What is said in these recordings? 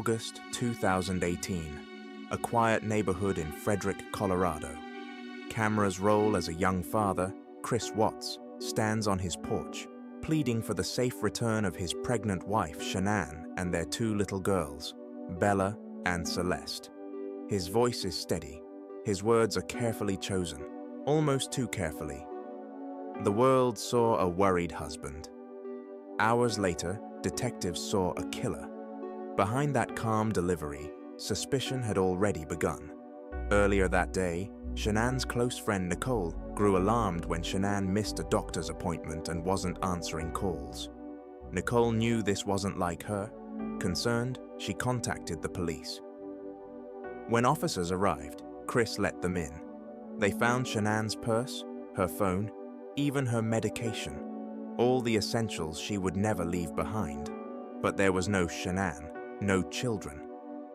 August 2018, a quiet neighborhood in Frederick, Colorado. Cameras roll as a young father, Chris Watts, stands on his porch, pleading for the safe return of his pregnant wife, Shanann, and their two little girls, Bella and Celeste. His voice is steady. His words are carefully chosen, almost too carefully. The world saw a worried husband. Hours later, detectives saw a killer. Behind that calm delivery, suspicion had already begun. Earlier that day, Shanann's close friend Nicole grew alarmed when Shanann missed a doctor's appointment and wasn't answering calls. Nicole knew this wasn't like her. Concerned, she contacted the police. When officers arrived, Chris let them in. They found Shanann's purse, her phone, even her medication, all the essentials she would never leave behind. But there was no Shanann, no children.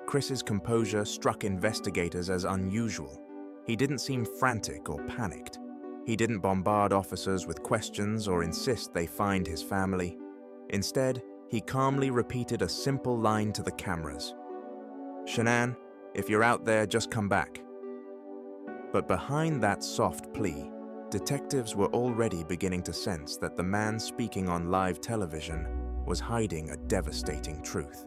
Chris's composure struck investigators as unusual. He didn't seem frantic or panicked. He didn't bombard officers with questions or insist they find his family. Instead, he calmly repeated a simple line to the cameras. "Shanann, if you're out there, just come back." But behind that soft plea, detectives were already beginning to sense that the man speaking on live television was hiding a devastating truth.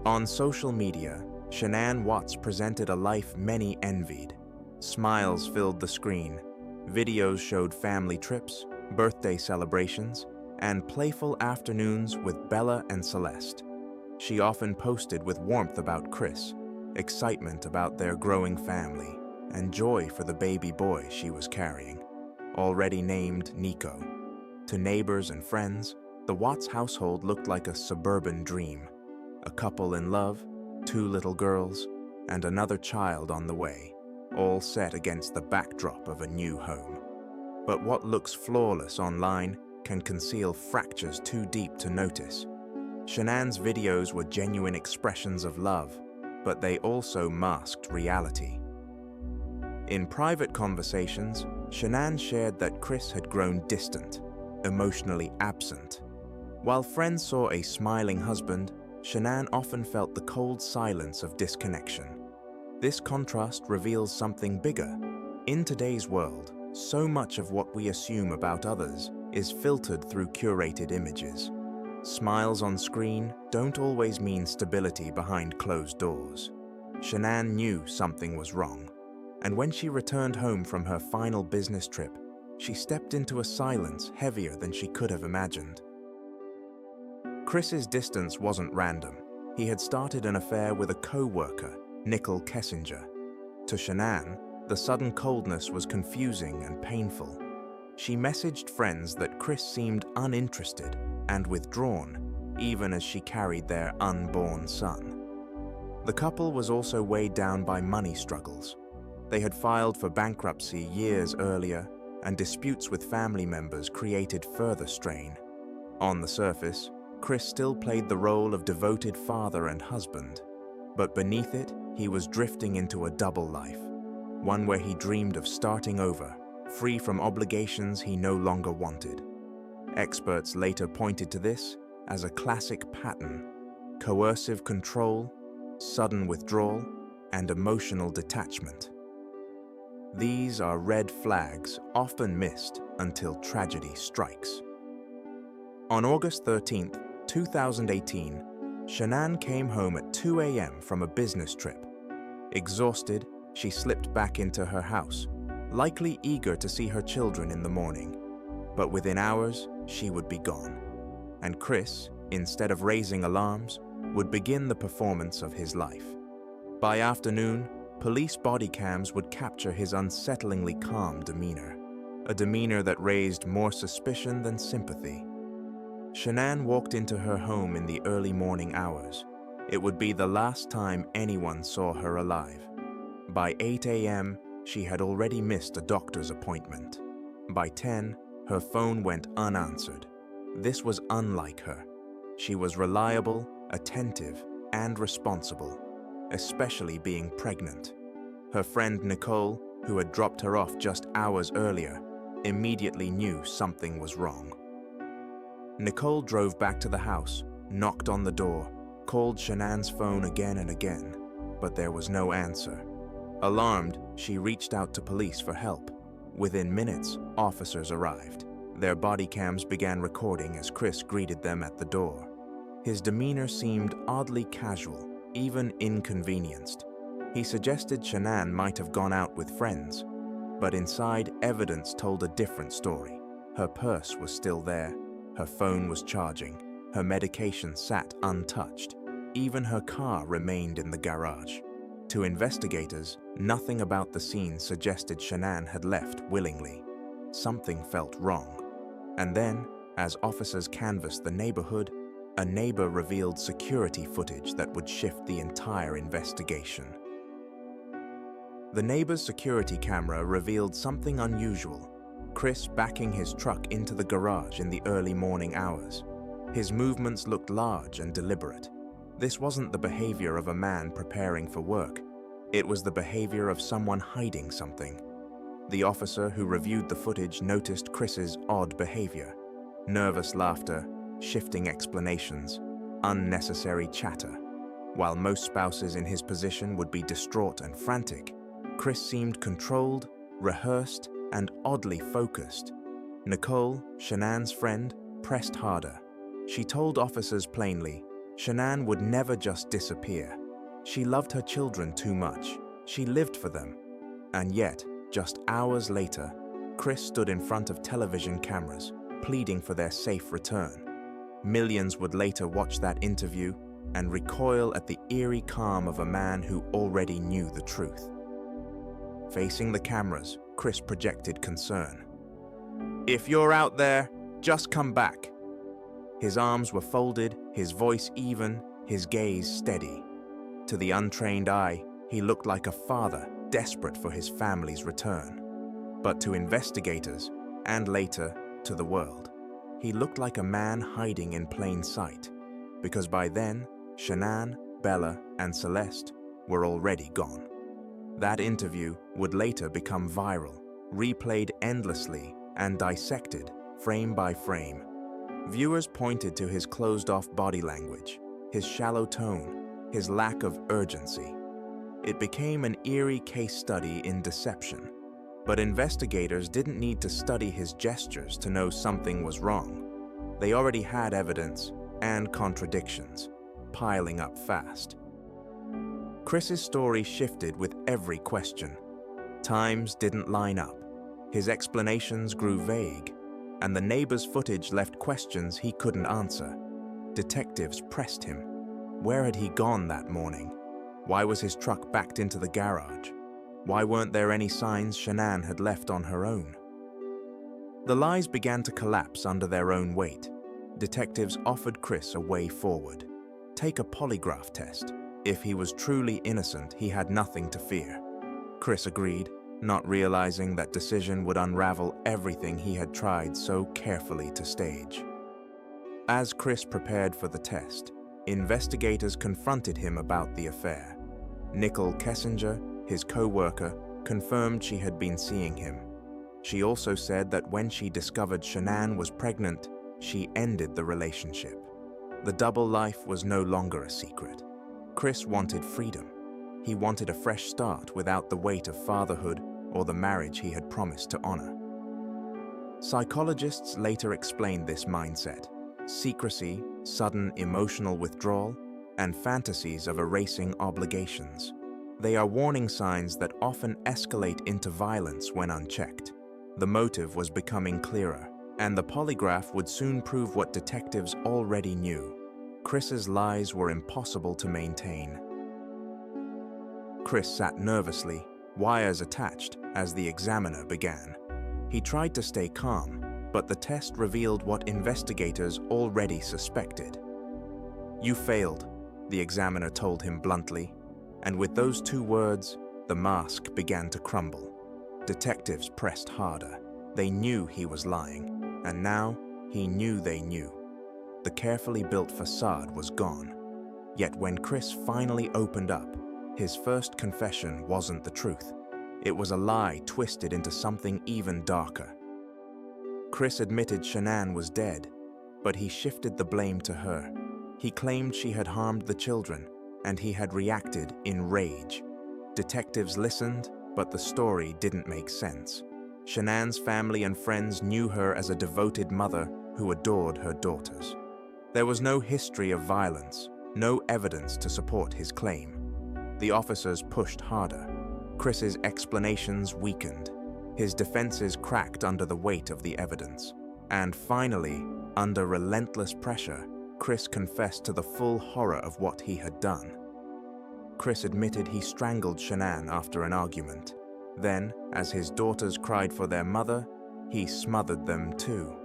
On social media, Shanann Watts presented a life many envied. Smiles filled the screen. Videos showed family trips, birthday celebrations, and playful afternoons with Bella and Celeste. She often posted with warmth about Chris, excitement about their growing family, and joy for the baby boy she was carrying, already named Nico. To neighbors and friends, the Watts household looked like a suburban dream. A couple in love, two little girls, and another child on the way, all set against the backdrop of a new home. But what looks flawless online can conceal fractures too deep to notice. Shanann's videos were genuine expressions of love, but they also masked reality. In private conversations, Shanann shared that Chris had grown distant, emotionally absent. While friends saw a smiling husband, Shanann often felt the cold silence of disconnection. This contrast reveals something bigger. In today's world, so much of what we assume about others is filtered through curated images. Smiles on screen don't always mean stability behind closed doors. Shanann knew something was wrong, and when she returned home from her final business trip, she stepped into a silence heavier than she could have imagined. Chris's distance wasn't random. He had started an affair with a co-worker, Nicole Kessinger. To Shanann, the sudden coldness was confusing and painful. She messaged friends that Chris seemed uninterested and withdrawn, even as she carried their unborn son. The couple was also weighed down by money struggles. They had filed for bankruptcy years earlier, and disputes with family members created further strain. On the surface, Chris still played the role of devoted father and husband, but beneath it, he was drifting into a double life, one where he dreamed of starting over, free from obligations he no longer wanted. Experts later pointed to this as a classic pattern: coercive control, sudden withdrawal, and emotional detachment. These are red flags often missed until tragedy strikes. On August 13, 2018, Shanann came home at 2 a.m. from a business trip. Exhausted, she slipped back into her house, likely eager to see her children in the morning. But within hours, she would be gone. And Chris, instead of raising alarms, would begin the performance of his life. By afternoon, police body cams would capture his unsettlingly calm demeanor, a demeanor that raised more suspicion than sympathy. Shanann walked into her home in the early morning hours. It would be the last time anyone saw her alive. By 8 a.m., she had already missed a doctor's appointment. By 10, her phone went unanswered. This was unlike her. She was reliable, attentive, and responsible, especially being pregnant. Her friend Nicole, who had dropped her off just hours earlier, immediately knew something was wrong. Nicole drove back to the house, knocked on the door, called Shanann's phone again and again, but there was no answer. Alarmed, she reached out to police for help. Within minutes, officers arrived. Their body cams began recording as Chris greeted them at the door. His demeanor seemed oddly casual, even inconvenienced. He suggested Shanann might have gone out with friends, but inside, evidence told a different story. Her purse was still there, her phone was charging, her medication sat untouched. Even her car remained in the garage. To investigators, nothing about the scene suggested Shanann had left willingly. Something felt wrong. And then, as officers canvassed the neighborhood, a neighbor revealed security footage that would shift the entire investigation. The neighbor's security camera revealed something unusual. Chris backing his truck into the garage in the early morning hours. His movements looked large and deliberate. This wasn't the behavior of a man preparing for work. It was the behavior of someone hiding something. The officer who reviewed the footage noticed Chris's odd behavior. Nervous laughter, shifting explanations, unnecessary chatter. While most spouses in his position would be distraught and frantic, Chris seemed controlled, rehearsed, and oddly focused. Nicole, Shanann's friend, pressed harder. She told officers plainly, Shanann would never just disappear. She loved her children too much. She lived for them. And yet, just hours later, Chris stood in front of television cameras, pleading for their safe return. Millions would later watch that interview and recoil at the eerie calm of a man who already knew the truth. Facing the cameras, Chris projected concern. "If you're out there, just come back." His arms were folded, his voice even, his gaze steady. To the untrained eye, he looked like a father desperate for his family's return. But to investigators, and later, to the world, he looked like a man hiding in plain sight, because by then, Shanann, Bella, and Celeste were already gone. That interview would later become viral, replayed endlessly, and dissected frame by frame. Viewers pointed to his closed-off body language, his shallow tone, his lack of urgency. It became an eerie case study in deception. But investigators didn't need to study his gestures to know something was wrong. They already had evidence and contradictions, piling up fast. Chris's story shifted with every question. Times didn't line up. His explanations grew vague, and the neighbor's footage left questions he couldn't answer. Detectives pressed him. Where had he gone that morning? Why was his truck backed into the garage? Why weren't there any signs Shanann had left on her own? The lies began to collapse under their own weight. Detectives offered Chris a way forward. Take a polygraph test. If he was truly innocent, he had nothing to fear. Chris agreed, not realizing that decision would unravel everything he had tried so carefully to stage. As Chris prepared for the test, investigators confronted him about the affair. Nicole Kessinger, his co-worker, confirmed she had been seeing him. She also said that when she discovered Shanann was pregnant, she ended the relationship. The double life was no longer a secret. Chris wanted freedom. He wanted a fresh start without the weight of fatherhood or the marriage he had promised to honor. Psychologists later explained this mindset: secrecy, sudden emotional withdrawal, and fantasies of erasing obligations. They are warning signs that often escalate into violence when unchecked. The motive was becoming clearer, and the polygraph would soon prove what detectives already knew. Chris's lies were impossible to maintain. Chris sat nervously, wires attached, as the examiner began. He tried to stay calm, but the test revealed what investigators already suspected. "You failed," the examiner told him bluntly, and with those two words, the mask began to crumble. Detectives pressed harder. They knew he was lying, and now he knew they knew. The carefully built facade was gone. Yet when Chris finally opened up, his first confession wasn't the truth. It was a lie twisted into something even darker. Chris admitted Shanann was dead, but he shifted the blame to her. He claimed she had harmed the children, and he had reacted in rage. Detectives listened, but the story didn't make sense. Shanann's family and friends knew her as a devoted mother who adored her daughters. There was no history of violence, no evidence to support his claim. The officers pushed harder. Chris's explanations weakened. His defenses cracked under the weight of the evidence. And finally, under relentless pressure, Chris confessed to the full horror of what he had done. Chris admitted he strangled Shanann after an argument. Then, as his daughters cried for their mother, he smothered them too.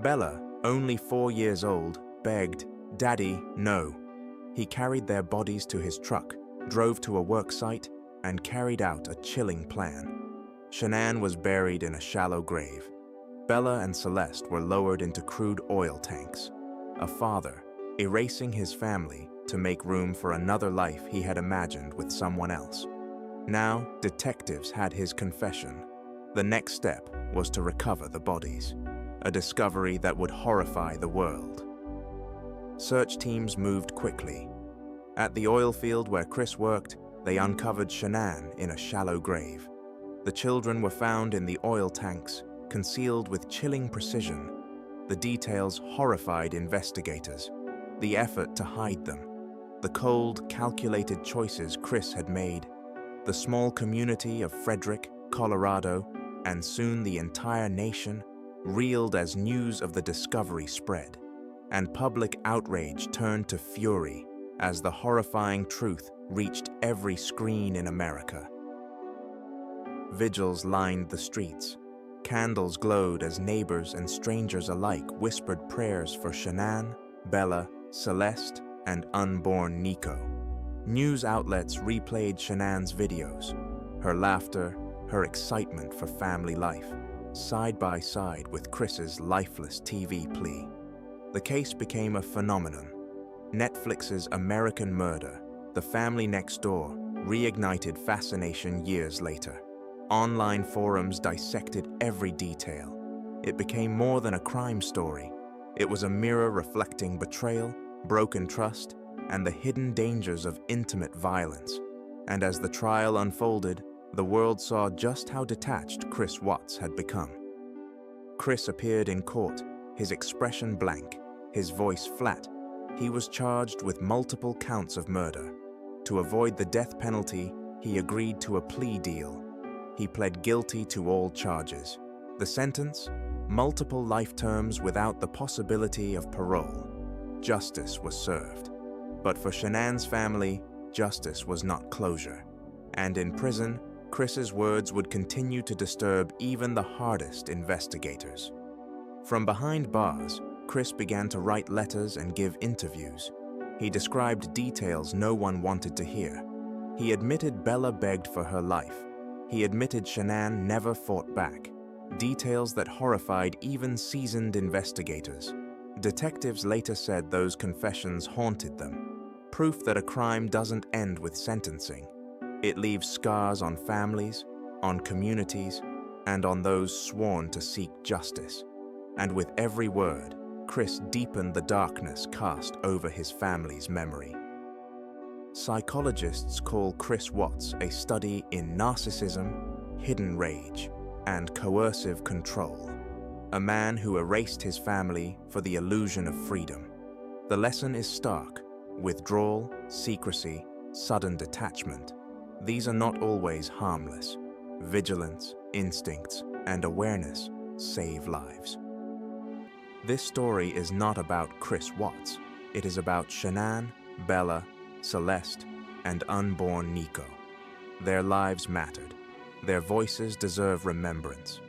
Bella, only 4 years old, begged, "Daddy, no." He carried their bodies to his truck, drove to a work site, and carried out a chilling plan. Shanann was buried in a shallow grave. Bella and Celeste were lowered into crude oil tanks. A father, erasing his family to make room for another life he had imagined with someone else. Now, detectives had his confession. The next step was to recover the bodies, a discovery that would horrify the world. Search teams moved quickly. At the oil field where Chris worked, they uncovered Shanann in a shallow grave. The children were found in the oil tanks, concealed with chilling precision. The details horrified investigators. The effort to hide them. The cold, calculated choices Chris had made. The small community of Frederick, Colorado, and soon the entire nation, reeled as news of the discovery spread. And public outrage turned to fury as the horrifying truth reached every screen in America. Vigils lined the streets. Candles glowed as neighbors and strangers alike whispered prayers for Shanann, Bella, Celeste, and unborn Nico. News outlets replayed Shanann's videos, her laughter, her excitement for family life, side by side with Chris's lifeless TV plea. The case became a phenomenon. Netflix's American Murder, The Family Next Door, reignited fascination years later. Online forums dissected every detail. It became more than a crime story. It was a mirror reflecting betrayal, broken trust, and the hidden dangers of intimate violence. And as the trial unfolded, the world saw just how detached Chris Watts had become. Chris appeared in court, his expression blank, his voice flat. He was charged with multiple counts of murder. To avoid the death penalty, he agreed to a plea deal. He pled guilty to all charges. The sentence? Multiple life terms without the possibility of parole. Justice was served. But for Shanann's family, justice was not closure. And in prison, Chris's words would continue to disturb even the hardest investigators. From behind bars, Chris began to write letters and give interviews. He described details no one wanted to hear. He admitted Bella begged for her life. He admitted Shanann never fought back. Details that horrified even seasoned investigators. Detectives later said those confessions haunted them. Proof that a crime doesn't end with sentencing. It leaves scars on families, on communities, and on those sworn to seek justice. And with every word, Chris deepened the darkness cast over his family's memory. Psychologists call Chris Watts a study in narcissism, hidden rage, and coercive control. A man who erased his family for the illusion of freedom. The lesson is stark. Withdrawal, secrecy, sudden detachment. These are not always harmless. Vigilance, instincts, and awareness save lives. This story is not about Chris Watts. It is about Shanann, Bella, Celeste, and unborn Nico. Their lives mattered. Their voices deserve remembrance.